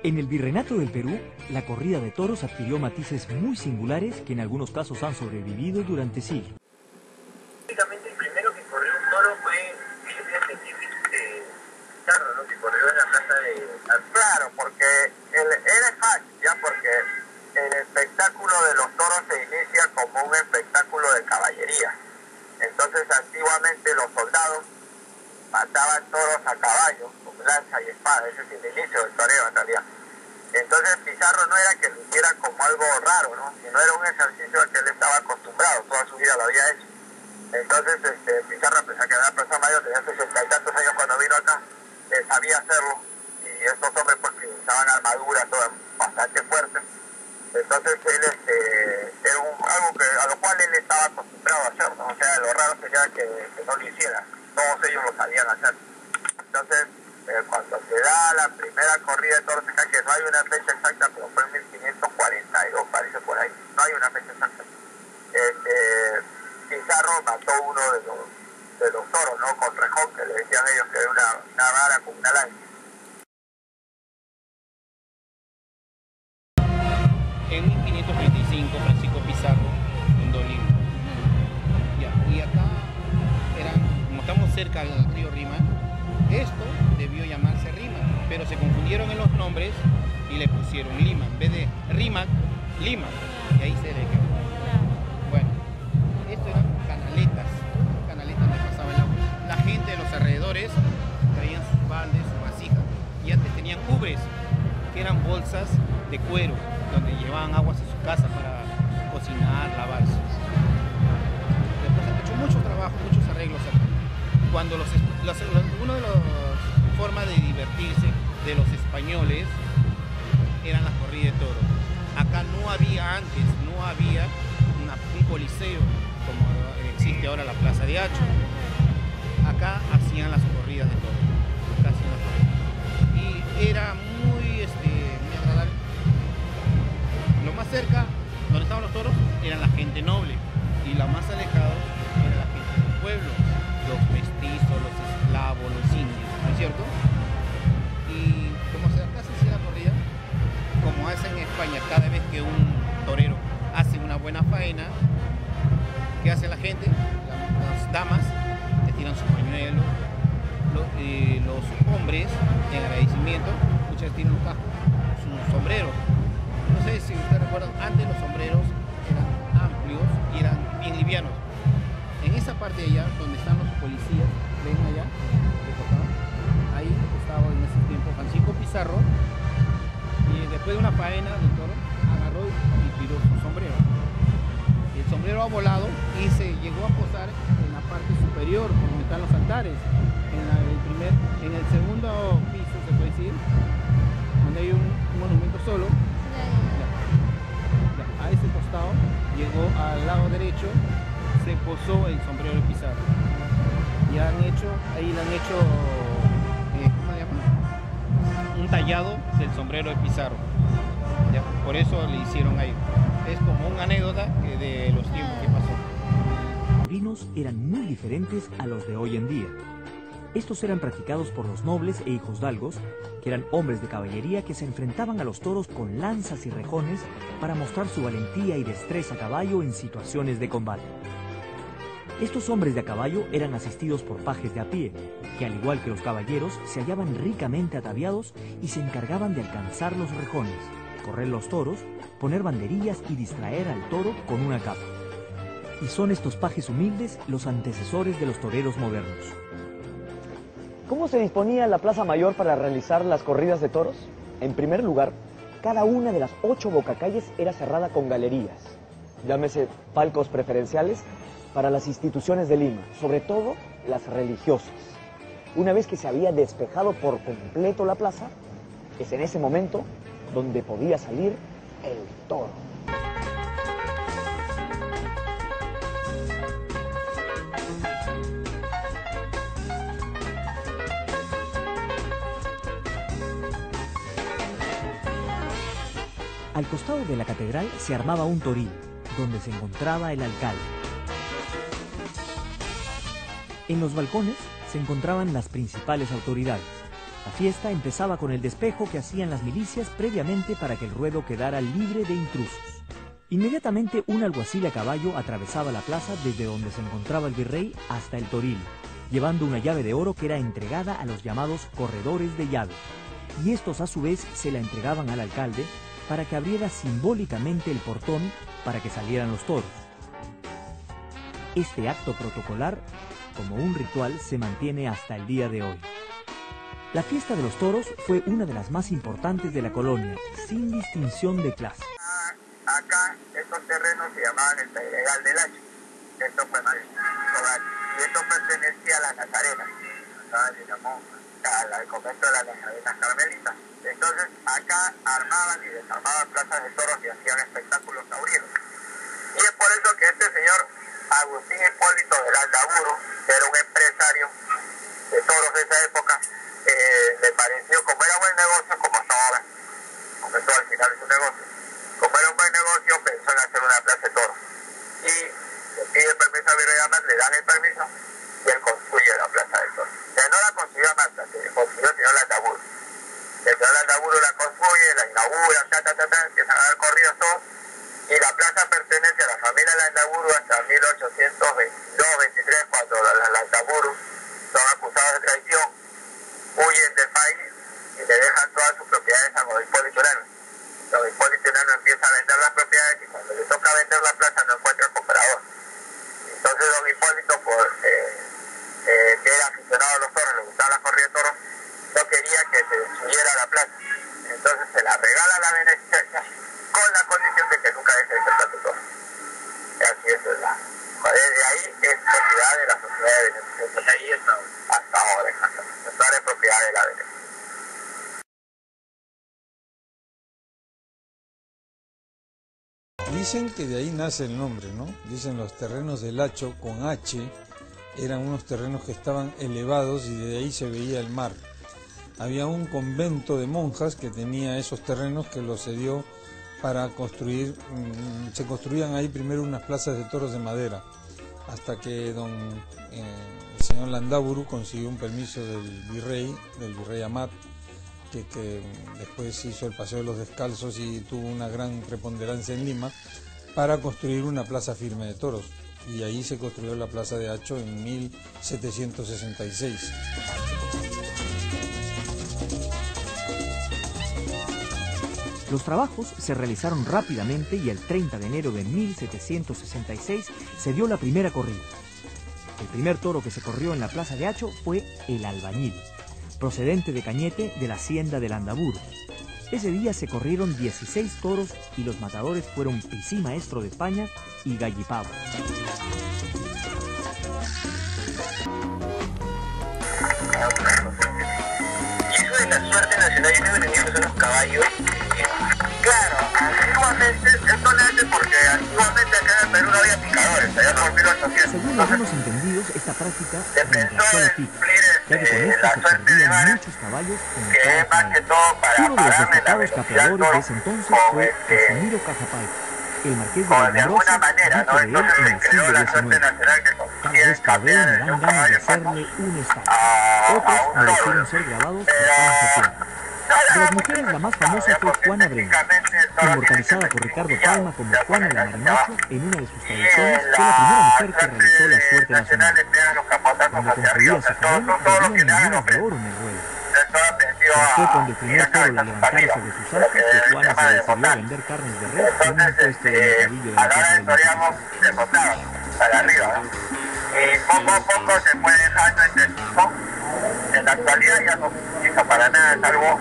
En el Virreinato del Perú, la corrida de toros adquirió matices muy singulares que en algunos casos han sobrevivido durante siglos. Prácticamente el primero que corrió un toro fue Pizarro, ¿no? Que corrió en la plaza de... Claro, porque era fácil, ya, porque el espectáculo de los toros se inicia como un espectáculo de caballería. Entonces, antiguamente los soldados mataban toros a caballo, con lanza y espada. Ese es el inicio del toreo en realidad. Entonces Pizarro no era que lo hiciera como algo raro, ¿no? Sino era un ejercicio al que él estaba acostumbrado, toda su vida lo había hecho. Entonces Pizarro, a pesar que era una persona mayor, tenía 60 y tantos años cuando vino acá, sabía hacerlo, y estos hombres pues que usaban armaduras todas bastante fuertes. Entonces él era algo a lo cual él estaba acostumbrado a hacer, ¿no? O sea, lo raro sería que no lo hiciera, todos ellos lo sabían hacer. Entonces, cuando se da la primera corrida de toros acá, que no hay una fecha exacta, pero fue en 1542, parece por ahí, no hay una fecha exacta, Pizarro mató uno de los toros, ¿no? Con rejón, que le decían ellos que era una vara con una lanza. En 1535, Francisco Pizarro fundó Lima. Ya, y acá como estamos cerca del río Rima, esto debió llamarse Rima, pero se confundieron en los nombres y le pusieron Lima. En vez de Rímac, Lima. Y ahí se le quedó. Bueno, esto eran canaletas donde pasaba el agua. La gente de los alrededores traían sus baldes, sus vasijas, y antes tenían ubres, que eran bolsas de cuero, donde llevaban aguas a su casa para cocinar, lavarse. Después han hecho mucho trabajo, muchos arreglos acá. Cuando una de las formas de divertirse de los españoles eran las corridas de toros. Acá no había antes, un coliseo como existe ahora la Plaza de Hacho. Acá hacían las corridas de toros. Y era muy agradable. Lo más cerca, donde estaban los toros, eran la gente noble, y la más alejada era la gente del pueblo, los mestizos, los esclavos, los indios, ¿no es cierto? Y como acá se hacía la corrida, como hacen en España, cada vez que un torero hace una buena faena, ¿qué hace la gente? Las damas le tiran su pañuelo, los hombres, en agradecimiento, muchas veces tienen un casco, su sombrero. No sé si ustedes recuerdan, antes los sombreros eran amplios y eran bien livianos. En esa parte de allá, donde están los policías, ven allá, ahí estaba en ese tiempo Francisco Pizarro, y después de una faena del toro, agarró y tiró su sombrero. Y el sombrero ha volado y se llegó a posar en la parte superior, donde están los altares, en el segundo piso, se puede decir, donde hay un monumento solo. A ese costado, llegó al lado derecho, se posó el sombrero de Pizarro. Y ahí le han hecho, ¿cómo se llama? Un tallado del sombrero de Pizarro. ¿Ya? Por eso le hicieron ahí. Es como una anécdota de los tiempos que pasó. Los torinos eran muy diferentes a los de hoy en día. Estos eran practicados por los nobles e hijosdalgos, que eran hombres de caballería que se enfrentaban a los toros con lanzas y rejones para mostrar su valentía y destreza a caballo en situaciones de combate. Estos hombres de a caballo eran asistidos por pajes de a pie, que al igual que los caballeros se hallaban ricamente ataviados y se encargaban de alcanzar los rejones, correr los toros, poner banderillas y distraer al toro con una capa. Y son estos pajes humildes los antecesores de los toreros modernos. ¿Cómo se disponía la Plaza Mayor para realizar las corridas de toros? En primer lugar, cada una de las 8 bocacalles era cerrada con galerías, llámese palcos preferenciales para las instituciones de Lima, sobre todo las religiosas. Una vez que se había despejado por completo la plaza, es en ese momento donde podía salir el toro. Al costado de la catedral se armaba un toril, donde se encontraba el alcalde. En los balcones se encontraban las principales autoridades, La fiesta empezaba con el despejo que hacían las milicias previamente para que el ruedo quedara libre de intrusos. Inmediatamente un alguacil a caballo atravesaba la plaza desde donde se encontraba el virrey hasta el toril, llevando una llave de oro que era entregada a los llamados corredores de llave, y estos a su vez se la entregaban al alcalde para que abriera simbólicamente el portón para que salieran los toros. Este acto protocolar, como un ritual, se mantiene hasta el día de hoy. La fiesta de los toros fue una de las más importantes de la colonia, sin distinción de clase. Acá estos terrenos se llamaban el Pedregal del Hacho. Esto fue y esto pertenecía a la Nazarena. Se llamó al convento de las Nazarenas Carmelitas. Entonces acá armaban y desarmaban plazas de toros y hacían espectáculos taurinos. Y es por eso que este señor Agustín Hipólito de Landaburu, que era un empresario de toros de esa época, le pareció, como era buen negocio, como hasta ahora, como esto al final es un negocio, como era un buen negocio, pensó en hacer una plaza de toros. Y le pide permiso a Virrey Amat, le dan el permiso y él construye la plaza de toros. O sea, no la construyó Amat, la construyó el señor Landaburu. El señor Landaburu la construye, la inaugura, empiezan a dar corridos todos. Y la plaza pertenece a la familia Landaburu hasta 1822-23, cuando los Landaburu son acusados de traición, huyen del país y le dejan todas sus propiedades a don Hipólito Urano. Don Hipólito Urano empieza a vender las propiedades y cuando le toca vender la plaza no encuentra el comprador. Entonces don Hipólito, que era aficionado a los toros, le gustaba la corrida de toros, no quería que se destruyera la plaza. Entonces se la regala a la beneficencia con la condición de que nunca deje de ser plaza de toros. Y así es, ¿verdad? Desde ahí es propiedad de la sociedad de beneficencia. Desde ahí hasta ahora, exactamente. Ahora es propiedad de la beneficencia. Dicen que de ahí nace el nombre, ¿no? Dicen los terrenos del Hacho, con H, eran unos terrenos que estaban elevados y de ahí se veía el mar. Había un convento de monjas que tenía esos terrenos que los cedió para construir, se construían ahí primero unas plazas de toros de madera, hasta que el señor Landaburu consiguió un permiso del virrey Amat, que después hizo el Paseo de los Descalzos y tuvo una gran preponderancia en Lima, para construir una plaza firme de toros. Y ahí se construyó la Plaza de Hacho en 1766. Los trabajos se realizaron rápidamente y el 30 de enero de 1766 se dio la primera corrida. El primer toro que se corrió en la Plaza de Hacho fue el Albañil, procedente de Cañete de la hacienda de Landaburu. Ese día se corrieron 16 toros y los matadores fueron Pisí Maestro de España y Gallipavo. Y eso de la suerte nacional, yo creo que son los caballos. Claro, antiguamente, esto nace porque antiguamente acá en el Perú no había picadores, allá por 1800. Según algunos entendidos, esta práctica Se pensó reemplazó la en pica, cumplir ya que con esta la se suerte de perdían Varas, muchos caballos en que cada es más que caballo. todo para Uno de los pararle la destacados velocidad capeadores de toro ese entonces con fue Casimiro Cajapay, el marqués de de Valderosa, alguna manera, hijo ¿no? de él Entonces en se el creó siglo la suerte XIX. nacional que Cada consistía vez en que lo ven cambiar le de dan un ganas de caballo hacerle un estatua. a Otros un toro. merecieron ser grabados por Juan Cepeda. De las mujeres, la más famosa fue Juana Breña, inmortalizada por Ricardo Palma como Juana la Marinacho en una de sus tradiciones, fue la primera mujer que realizó la suerte nacional. Cuando concluía su faena, bebían monedas de oro en el ruedo. Pero fue cuando el primer toro la levantara sobre sus astas que Juana se decidió a vender carnes de res en un puesto de mercadillo de la Plaza del Mercado. Para arriba, y poco a poco se fue dejando en desuso. En la actualidad ya no se utiliza para nada, salvo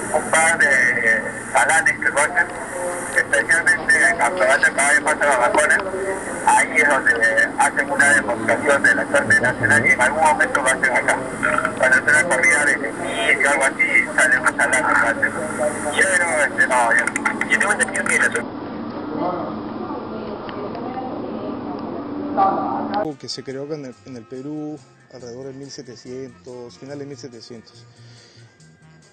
un par de salanes que lo hacen, especialmente en el campeonato de caballo de Barbacones. Ahí es donde hacen una demostración de la suerte nacional y en algún momento lo hacen acá. Cuando hacen una corrida de tenis o algo así, salen los salanes. Pero no, yo tengo entendido que la suerte. Que se creó en el Perú alrededor de 1700, finales de 1700.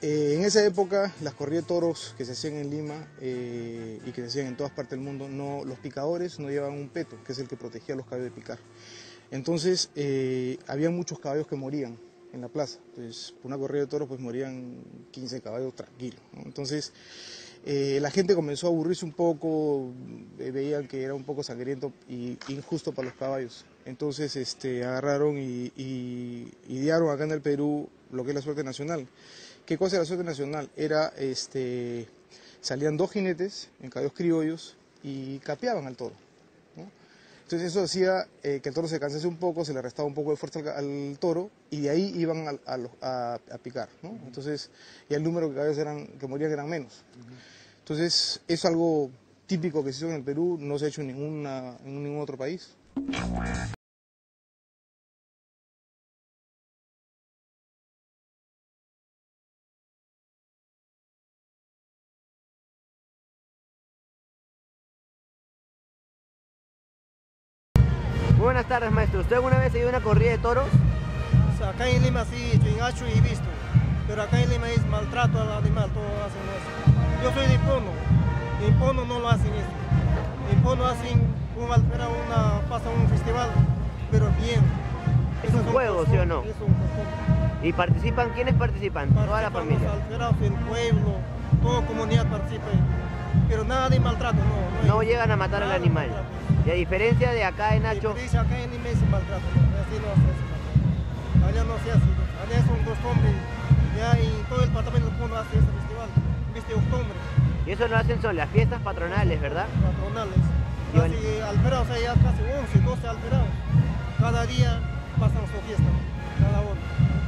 En esa época, las corridas de toros que se hacían en Lima y que se hacían en todas partes del mundo, los picadores no llevaban un peto, que es el que protegía a los caballos de picar. Entonces, había muchos caballos que morían en la plaza. Pues por una corrida de toros pues morían 15 caballos tranquilos, ¿no? Entonces la gente comenzó a aburrirse un poco, veían que era un poco sangriento y injusto para los caballos. Entonces agarraron y idearon acá en el Perú lo que es la suerte nacional. ¿Qué cosa era la suerte nacional? Era, salían 2 jinetes en caballos criollos y capeaban al toro, ¿no? Entonces eso hacía que el toro se cansase un poco, se le restaba un poco de fuerza al toro y de ahí iban a picar, ¿no? Entonces ya el número de caballos que morían eran menos. Entonces es algo típico que se hizo en el Perú, no se ha hecho en ningún otro país. Buenas tardes, maestro. ¿Usted alguna vez ha ido a una corrida de toros? O sea, acá en Lima sí, en Acho he visto, pero acá en Lima es maltrato al animal, todos hacen eso. Yo soy de Pono, en Pono no lo hacen eso. En Pono hacen pasa un festival, pero bien. ¿Es un juego, sí o no? Es un juego. ¿Y participan? ¿Quiénes participan? Toda la familia. Los alterados, el pueblo, toda comunidad participa, pero nada de maltrato, no. No llegan a matar al animal. Y a diferencia de acá en Acho... Dice acá en Lima es maltrato, no, así no se hace maltrato. Allá no se hace, allá son costumbres, ya en todo el departamento de Pono hace este festival, este octubre. Y eso lo hacen son las fiestas patronales, ¿verdad? Patronales. Casi alterados, o sea, ya casi 11, 12 alterados. Cada día pasan su fiesta, cada uno.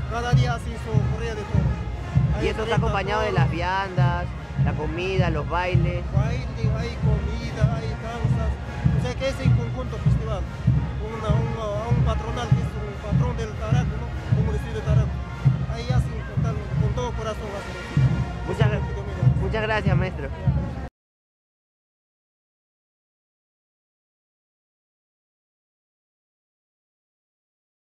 Cada día así su corrida de todo. Y eso está acompañado de las viandas, la comida, los bailes. Hay comida, hay danzas. O sea que es en conjunto festival. Un patronal que es un patrón del Taraco, ¿no? Como decir de Taraco. Ahí hacen con todo corazón. Muchas gracias, maestro.